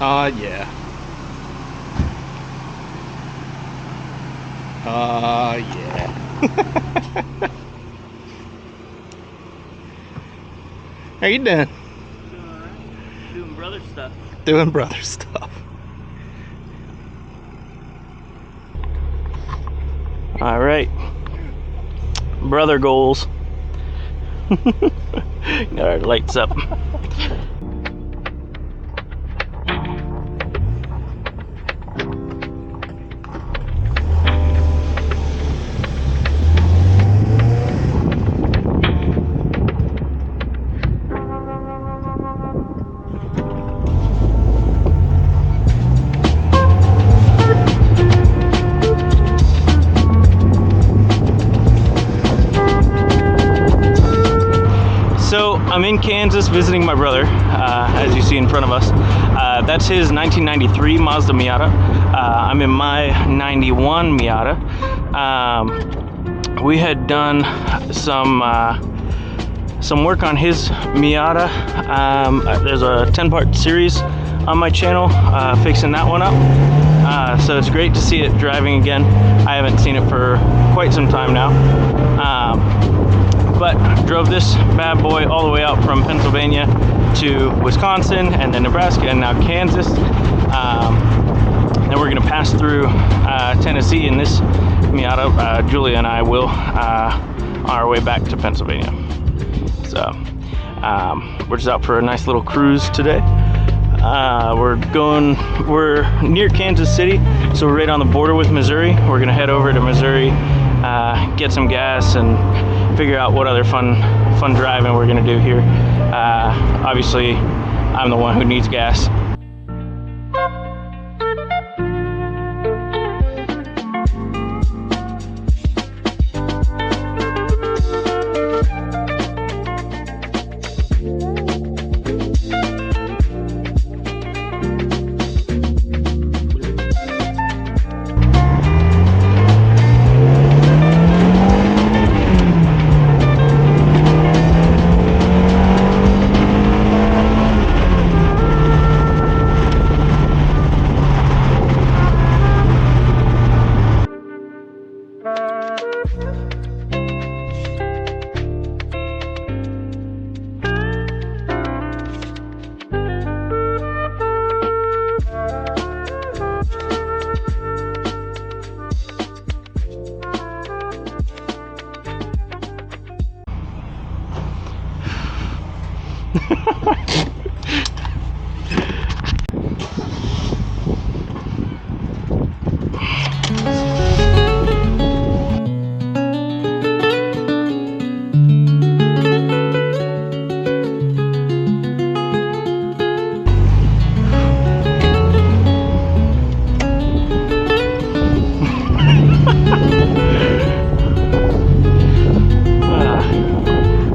Yeah. Yeah. How you doing? Doing alright. Doing brother stuff. Doing brother stuff. All right. Brother goals. Got our lights up. So I'm in Kansas visiting my brother, as you see in front of us. That's his 1993 Mazda Miata. I'm in my 91 Miata. We had done some work on his Miata. There's a 10-part series on my channel, fixing that one up. So it's great to see it driving again. I haven't seen it for quite some time now. But drove this bad boy all the way out from Pennsylvania to Wisconsin, and then Nebraska, and now Kansas. Then we're going to pass through Tennessee in this Miata. Julia and I will on our way back to Pennsylvania. So we're just out for a nice little cruise today. We're near Kansas City, so we're right on the border with Missouri. We're going to head over to Missouri, get some gas, and figure out what other fun driving we're gonna do here. Obviously, I'm the one who needs gas.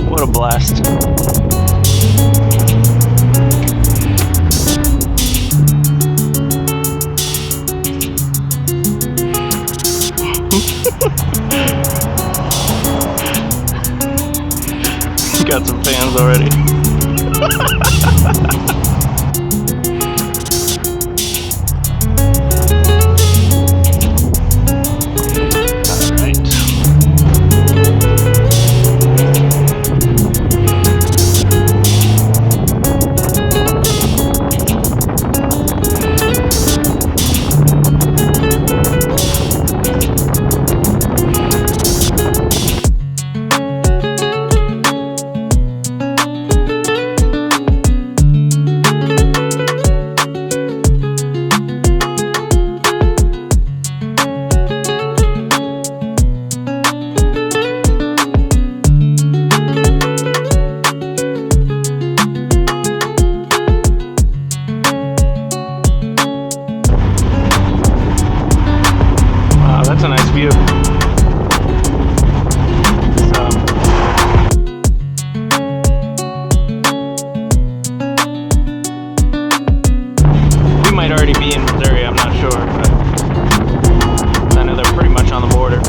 What a blast. Got some fans already. That's a nice view. We might already be in Missouri, I'm not sure, but I know they're pretty much on the border.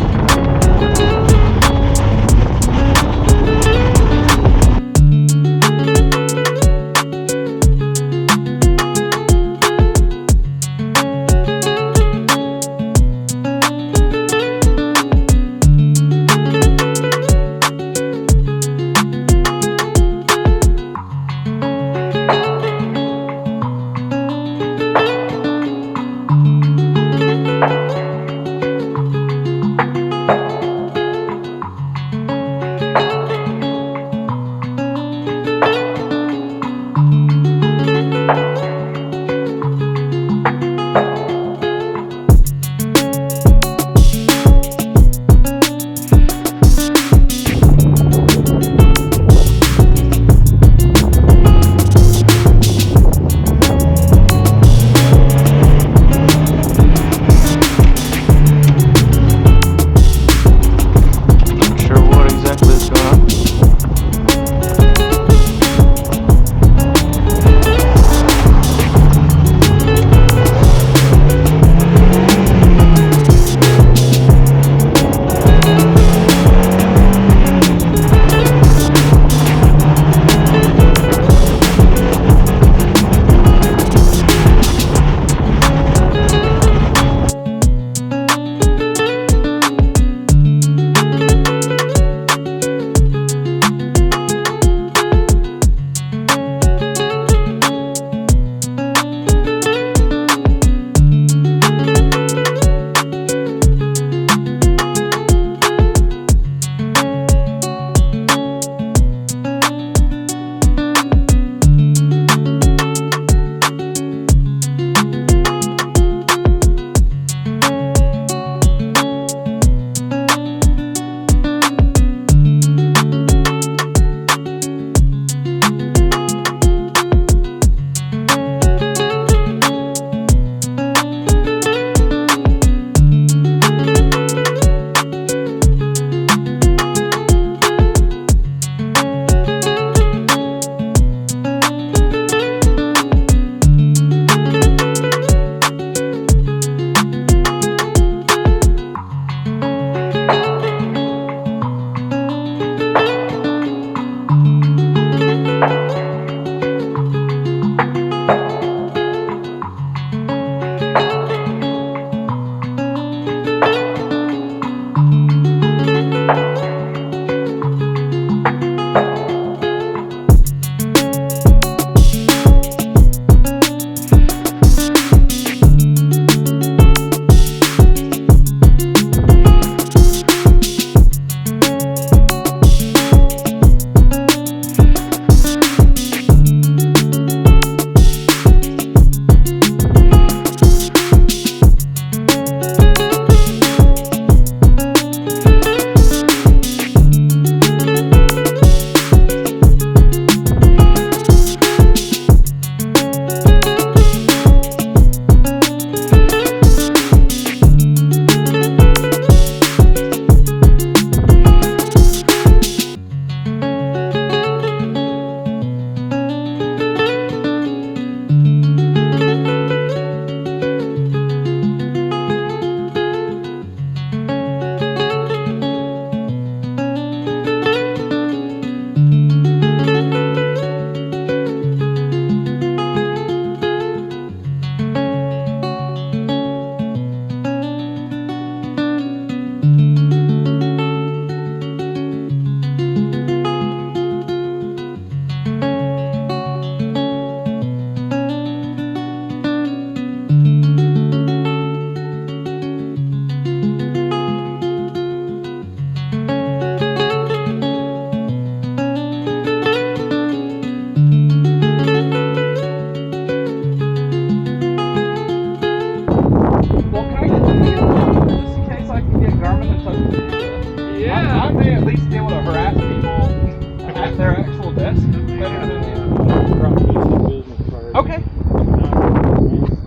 Okay.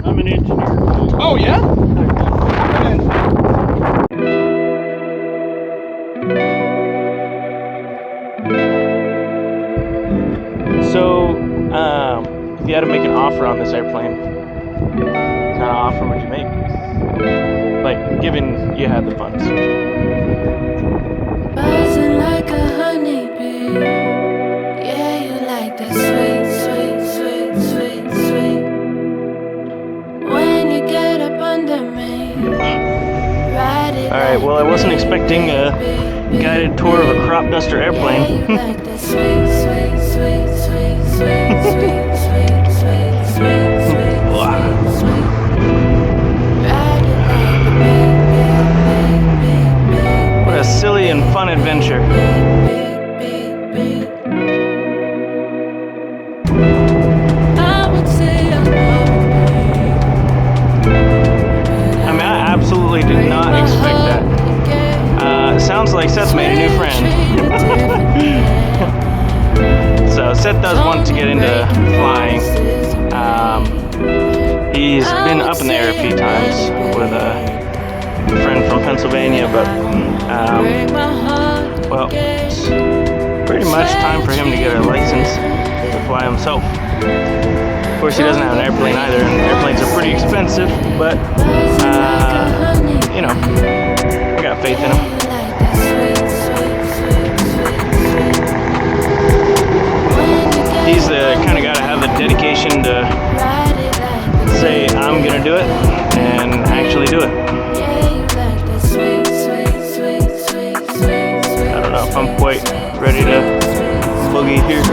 I'm an engineer. Oh yeah? So, if you had to make an offer on this airplane, what kind of offer would you make? Like, given you had the funds. Buzzing like a honeybee. Yeah, you like that sweet, sweet, sweet, sweet, sweet. When you get up under me, ride it. Alright, well, I wasn't expecting a guided tour of a crop duster airplane. Like that sweet, sweet, sweet, sweet, sweet, sweet, sweet, sweet, sweet, sweet, sweet. Ride it like the big. What a silly and fun adventure. I would say I I mean, I absolutely did not expect that. Sounds like Seth made a new friend. So Seth does want to get into flying. He's been up in the air a few times with a friend from Pennsylvania, but well, it's pretty much time for him to get a license to fly himself. Of course, he doesn't have an airplane either, and airplanes are pretty expensive, but you know, I got faith in him. He's the kind of guy to have the dedication to say, I'm gonna do it, and actually do it. I don't know if I'm quite ready to boogie here.